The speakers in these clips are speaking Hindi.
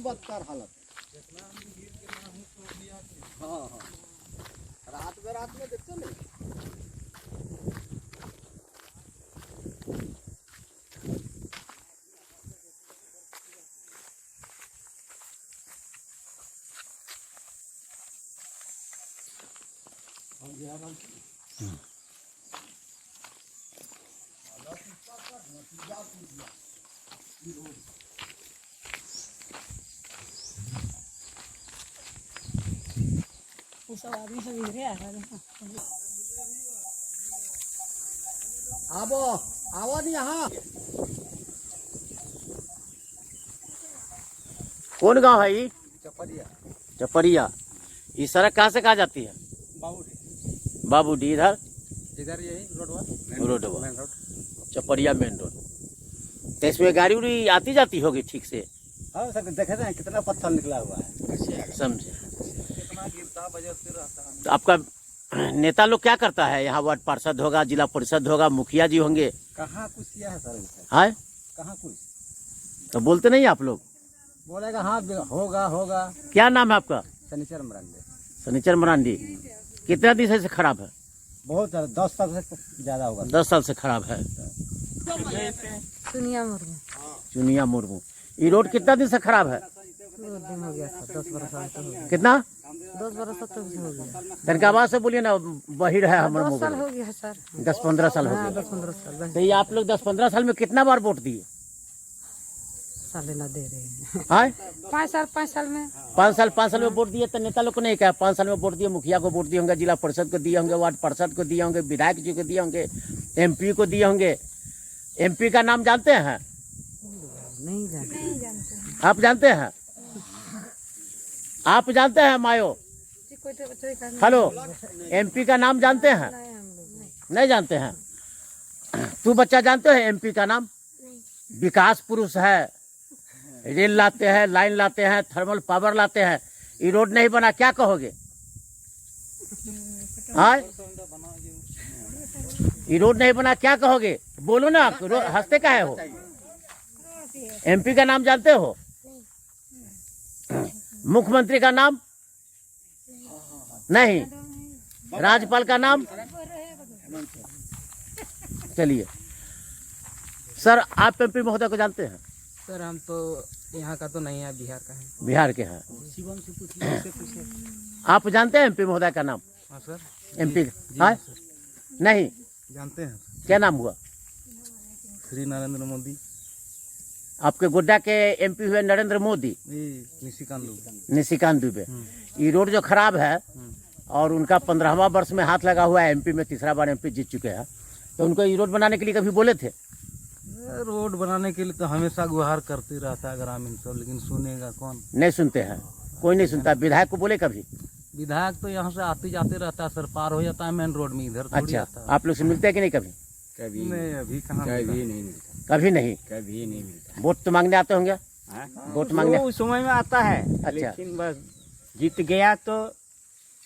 बदतर हालत है। हाँ हाँ, रात में देखते नहीं। सब आदमी सब इधर आ रहा है। आवो आवो नहीं यहाँ। कौन गांव है ये? चपरिया। चपरिया। ये सड़क कहाँ से कहाँ जाती है? बाबूडी। बाबूडी इधर यही road main road चपरिया main road. तो इसमें गाड़ी उड़ी आती जाती होगी ठीक से? हाँ सर, देखे हैं कितना पत्थर निकला हुआ है। समझे। कितना गिरता बजरते रहता है। तो आपका नेता लोग क्या करता है? यहाँ वार्ड पार्षद होगा, जिला परिषद होगा, मुखिया जी होंगे। कहाँ कुछ किया है सर? है कहाँ कुछ तो बोलते नहीं आप लोग? बोलेगा हाँ होगा। क्या नाम है आपका? शनिचर मरांडे। शनिचर मरांडी। कितना दिन से खराब है? बहुत 10 साल से ज्यादा होगा। 10 साल से खराब है। चुनिया मुर्मू। ये रोड कितना दिन से खराब है? हो गया 10 बरस। कितना? 10 बरस तक हो गया। तनका आवाज से बोलिए ना, बही रहा है हमारे 10 साल मोबाइल। हो गया सर। 10-15 साल हो गया। 10-15 साल। तो ये आप लोग 10-15 साल में कितना बार वोट दिए? साले ना दे रहे हैं। हाँ 5 साल में 5 साल में वोट दिए। तो नेता लोग को नहीं कहा 5 साल में वोट दिए? मुखिया को वोट दिए होंगे, जिला परिषद को दिए होंगे, वार्ड पार्षद को दिए होंगे, विधायक जी को दिए होंगे, MP को दिए होंगे। MP का नाम जानते हैं? नहीं जानते। आप जानते हैं? आप जानते हैं मायो? हेलो, MP का नाम जानते हैं? नहीं जानते हैं। तू बच्चा जानते हैं MP का नाम? विकास पुरुष है, रेल लाते हैं, लाइन लाते हैं, थर्मल पावर लाते हैं। ये रोड नहीं बना क्या कहोगे? हाँ, ये रोड नहीं बना क्या कहोगे? बोलो ना, हंसते काहे हो? MP का नाम जानते हो? मुख्यमंत्री का नाम नहीं? राज्यपाल का नाम? चलिए सर, आप MP महोदय को जानते हैं? सर हम तो यहाँ का तो नहीं है, बिहार का है। बिहार के हैं। आप जानते हैं MP महोदय का नाम? हाँ सर। MP हाँ नहीं जानते हैं। क्या नाम हुआ? श्री नरेंद्र मोदी। आपके गोड्डा के MP हुए नरेंद्र मोदी। निशिकांत दुबे। ये रोड जो खराब है और उनका 15वां वर्ष में हाथ लगा हुआ है, MP में तीसरा बार MP जीत चुके हैं, तो उनको ये रोड बनाने के लिए कभी बोले थे? रोड बनाने के लिए तो हमेशा गुहार करते रहता है ग्रामीण सब, लेकिन सुनेगा कौन? नहीं सुनते हैं, कोई नहीं सुनता। विधायक को बोले कभी? विधायक तो यहाँ से आते जाते रहता है सर, पार हो जाता है मेन रोड में, इधर थोड़ी अच्छा, आता है। आप लोग से मिलते हैं कि नहीं कभी? कभी नहीं, अभी कहाँ कभी नहीं मिलता। कभी नहीं। कभी नहीं मिलता। वोट तो मांगने आते होंगे? वोट मांगने उस समय में आता है। अच्छा। लेकिन बस जीत गया तो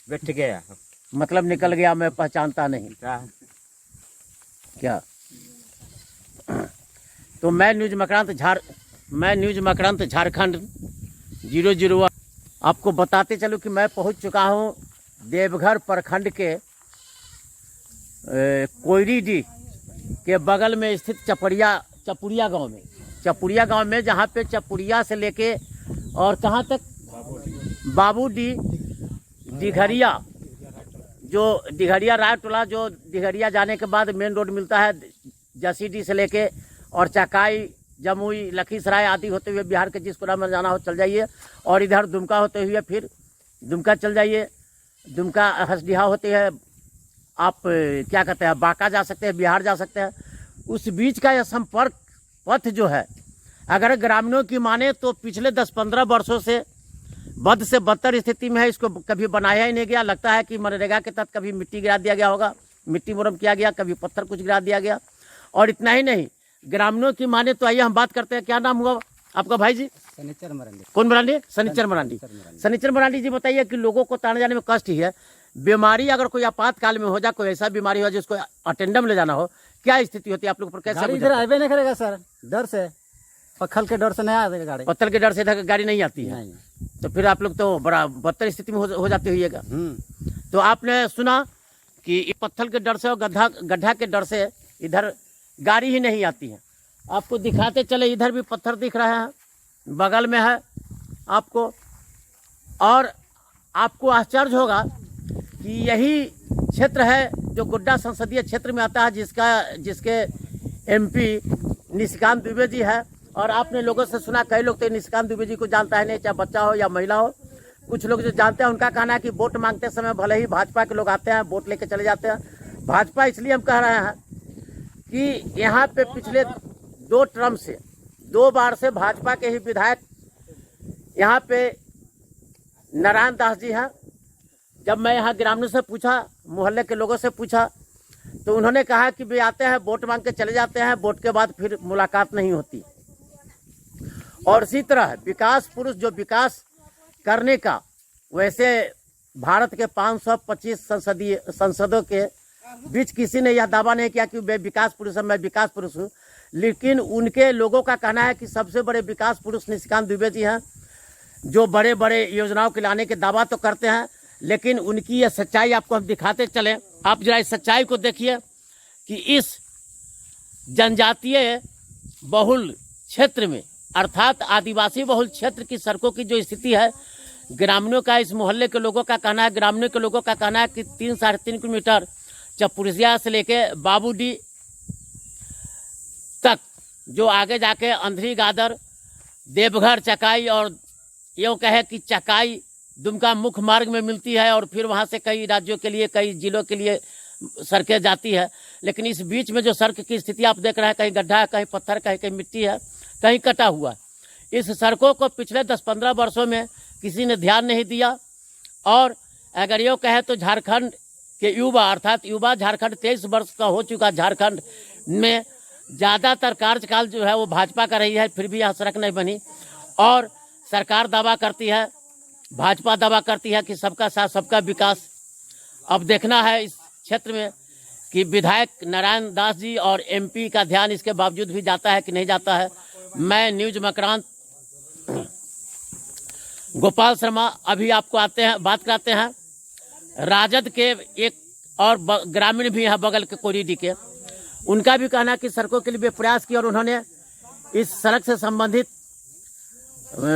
बैठ गया। मतलब निकल गया, मैं पहचानता नहीं क्या? तो मैं न्यूज मकरांत झारखंड 001 आपको बताते चलूँ कि मैं पहुंच चुका हूं देवघर प्रखंड के कोयरीडीह के बगल में स्थित चपुरिया गांव में, जहां पे चपुरिया से लेके और कहां तक बाबूडी दिघरिया, जो दिघरिया रायटोला, जो दिघरिया जाने के बाद मेन रोड मिलता है जसीडीह से लेके, और चकाई, जमुई, लखीसराय आदि होते हुए बिहार के जिस कोना में जाना हो चल जाइए, और इधर दुमका होते हुए फिर दुमका चल जाइए, दुमका हसडीहा होते हैं, आप क्या कहते हैं बांका जा सकते हैं, बिहार जा सकते हैं। उस बीच का यह संपर्क पथ जो है, अगर ग्रामीणों की माने तो पिछले 10-15 वर्षों से बद से बदतर स्थिति में है। इसको कभी बनाया ही नहीं गया। लगता है कि मनरेगा के तहत कभी मिट्टी गिरा दिया गया होगा, मिट्टी मुरम किया गया, कभी पत्थर कुछ गिरा दिया गया। और इतना ही नहीं, ग्रामीणों की माने तो आइए हम बात करते हैं। क्या नाम हुआ आपका भाई जी? शनिचर मरांडी। कौन मरांडी? शनिचर मरांडी। शनिचर मरांडी जी, बताइए कि लोगों को ताने जाने में कष्ट ही है। बीमारी अगर कोई आपातकाल में हो जाए, कोई ऐसा बीमारी हो जिसको अटेंडम ले जाना हो, क्या स्थिति होती है आप लोग पर? कैसे इधर आवे नहीं करेगा सर, डर से पत्थर के डर से नहीं आती गाड़ी। पत्थर के डर से इधर गाड़ी नहीं आती है। नहीं। तो फिर आप लोग तो बड़ा बदतर स्थिति में हो जाते होइएगा। तो आपने सुना कि इस पत्थर के डर से और गड्ढा के डर से इधर गाड़ी ही नहीं आती है। आपको दिखाते चले, इधर भी पत्थर दिख रहा है, बगल में है आपको। और आपको आश्चर्य होगा कि यही क्षेत्र है जो गोड्डा संसदीय क्षेत्र में आता है, जिसके एमपी निशिकांत दुबे जी है। और आपने लोगों से सुना, कई लोग तो निशिकांत दुबे जी को जानता है नहीं, चाहे बच्चा हो या महिला हो। कुछ लोग जो जानते हैं उनका कहना है कि वोट मांगते समय भले ही भाजपा के लोग आते हैं, वोट लेके चले जाते हैं। भाजपा इसलिए हम कह रहे हैं कि यहाँ पे पिछले 2 टर्म से 2 बार से भाजपा के ही विधायक यहाँ पे नारायण दास जी हैं। जब मैं यहाँ ग्रामीणों से पूछा, मोहल्ले के लोगों से पूछा, तो उन्होंने कहा कि वे आते हैं, वोट मांग के चले जाते हैं, वोट के बाद फिर मुलाकात नहीं होती। और इसी तरह विकास पुरुष जो विकास करने का, वैसे भारत के 525 संसदों के बीच किसी ने यह दावा नहीं किया कि वे विकास पुरुष है, मैं विकास पुरुष हूँ। लेकिन उनके लोगों का कहना है कि सबसे बड़े विकास पुरुष निशिकांत दुबे जी हैं, जो बड़े बड़े योजनाओं के लाने के दावा तो करते हैं, लेकिन उनकी यह सच्चाई आपको हम दिखाते चलें। आप जरा इस सच्चाई को देखिए कि इस जनजातीय बहुल क्षेत्र में, अर्थात आदिवासी बहुल क्षेत्र की सड़कों की जो स्थिति है, ग्रामीणों का, इस मोहल्ले के लोगों का कहना है, ग्रामीणों के लोगों का कहना है कि 3-3.5 किलोमीटर चपुरिया से लेके बाबूडी तक, जो आगे जाके अंधरी गादर, देवघर, चकाई और यूँ कहे कि चकाई दुमका मुख्य मार्ग में मिलती है, और फिर वहाँ से कई राज्यों के लिए, कई जिलों के लिए सड़कें जाती है। लेकिन इस बीच में जो सड़क की स्थिति आप देख रहे हैं, कहीं गड्ढा है, कहीं पत्थर, कहीं मिट्टी है, कहीं कटा हुआ। इस सड़कों को पिछले 10-15 वर्षों में किसी ने ध्यान नहीं दिया। और अगर यूँ कहे तो झारखंड के युवा, अर्थात युवा झारखंड 23 वर्ष का हो चुका झारखंड में ज़्यादातर कार्यकाल जो है वो भाजपा का रही है, फिर भी यह सड़क नहीं बनी। और सरकार दावा करती है, भाजपा दावा करती है कि सबका साथ सबका विकास। अब देखना है इस क्षेत्र में कि विधायक नारायण दास जी और एमपी का ध्यान इसके बावजूद भी जाता है कि नहीं जाता है। मैं न्यूज मकरांत गोपाल शर्मा अभी आपको बात कराते हैं राजद के एक और ग्रामीण भी हैं बगल के कोरीडी के। उनका भी कहना कि सड़कों के लिए प्रयास किया और उन्होंने इस सड़क से संबंधित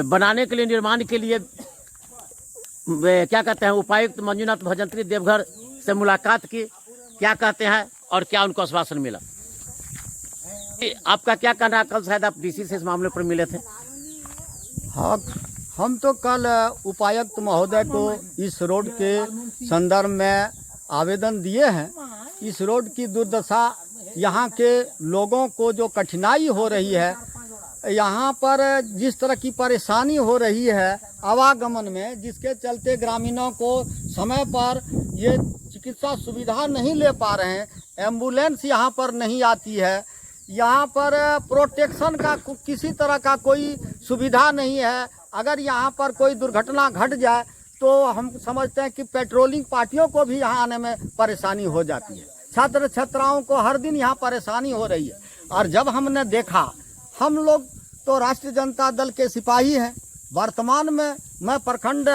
बनाने के लिए, निर्माण के लिए क्या कहते हैं, उपायुक्त मंजुनाथ भजंत्री देवघर से मुलाकात की। क्या कहते हैं और क्या उनको आश्वासन मिला? आपका क्या कहना है? कल शायद आप डीसी से इस मामले पर मिले थे। हाँ, हम तो कल उपायुक्त महोदय को इस रोड के संदर्भ में आवेदन दिए हैं। इस रोड की दुर्दशा, यहाँ के लोगों को जो कठिनाई हो रही है, यहाँ पर जिस तरह की परेशानी हो रही है आवागमन में, जिसके चलते ग्रामीणों को समय पर ये चिकित्सा सुविधा नहीं ले पा रहे हैं। एम्बुलेंस यहाँ पर नहीं आती है, यहाँ पर प्रोटेक्शन का किसी तरह का कोई सुविधा नहीं है। अगर यहाँ पर कोई दुर्घटना घट जाए तो हम समझते हैं कि पेट्रोलिंग पार्टियों को भी यहाँ आने में परेशानी हो जाती है। छात्र छात्राओं को हर दिन यहाँ परेशानी हो रही है। और जब हमने देखा, हम लोग तो राष्ट्रीय जनता दल के सिपाही हैं। वर्तमान में मैं प्रखंड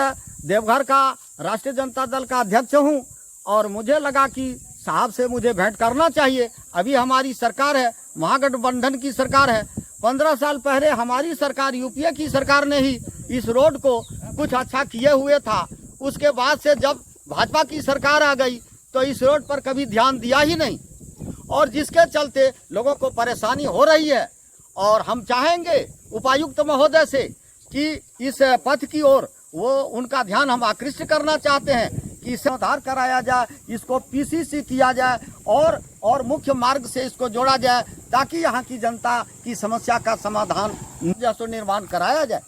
देवघर का राष्ट्रीय जनता दल का अध्यक्ष हूँ और मुझे लगा कि साहब से मुझे भेंट करना चाहिए। अभी हमारी सरकार है, महागठबंधन की सरकार है। 15 साल पहले हमारी सरकार, यूपीए की सरकार ने ही इस रोड को कुछ अच्छा किए हुए था। उसके बाद से जब भाजपा की सरकार आ गई तो इस रोड पर कभी ध्यान दिया ही नहीं, और जिसके चलते लोगों को परेशानी हो रही है। और हम चाहेंगे उपायुक्त महोदय से कि इस पथ की ओर वो उनका ध्यान हम आकृष्ट करना चाहते हैं कि इसे उद्धार कराया जाए, इसको पीसीसी किया जाए और मुख्य मार्ग से इसको जोड़ा जाए, ताकि यहाँ की जनता की समस्या का समाधान जैसे निर्माण कराया जाए।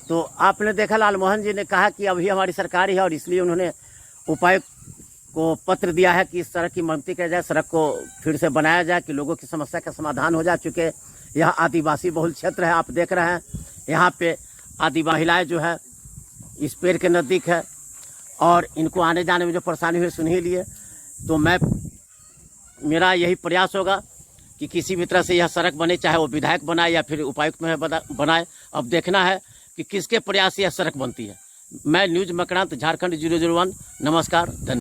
तो आपने देखा लालमोहन जी ने कहा कि अभी हमारी सरकार ही है और इसलिए उन्होंने उपायुक्त को पत्र दिया है कि इस सड़क की मरम्मती की जाए, सड़क को फिर से बनाया जाए कि लोगों की समस्या का समाधान हो जाए। चूँकि यह आदिवासी बहुल क्षेत्र है, आप देख रहे हैं यहाँ पे आदिवासी महिलाएं जो है इस पेड़ के नज़दीक है और इनको आने जाने में जो परेशानी हुई सुन ही लिए। तो मेरा यही प्रयास होगा कि किसी भी तरह से यह सड़क बने, चाहे वो विधायक बनाए या फिर उपायुक्त में बनाए। अब देखना है कि किसके प्रयास से यह सड़क बनती है। मैं न्यूज मकरांत, झारखंड 001, नमस्कार, धन्यवाद।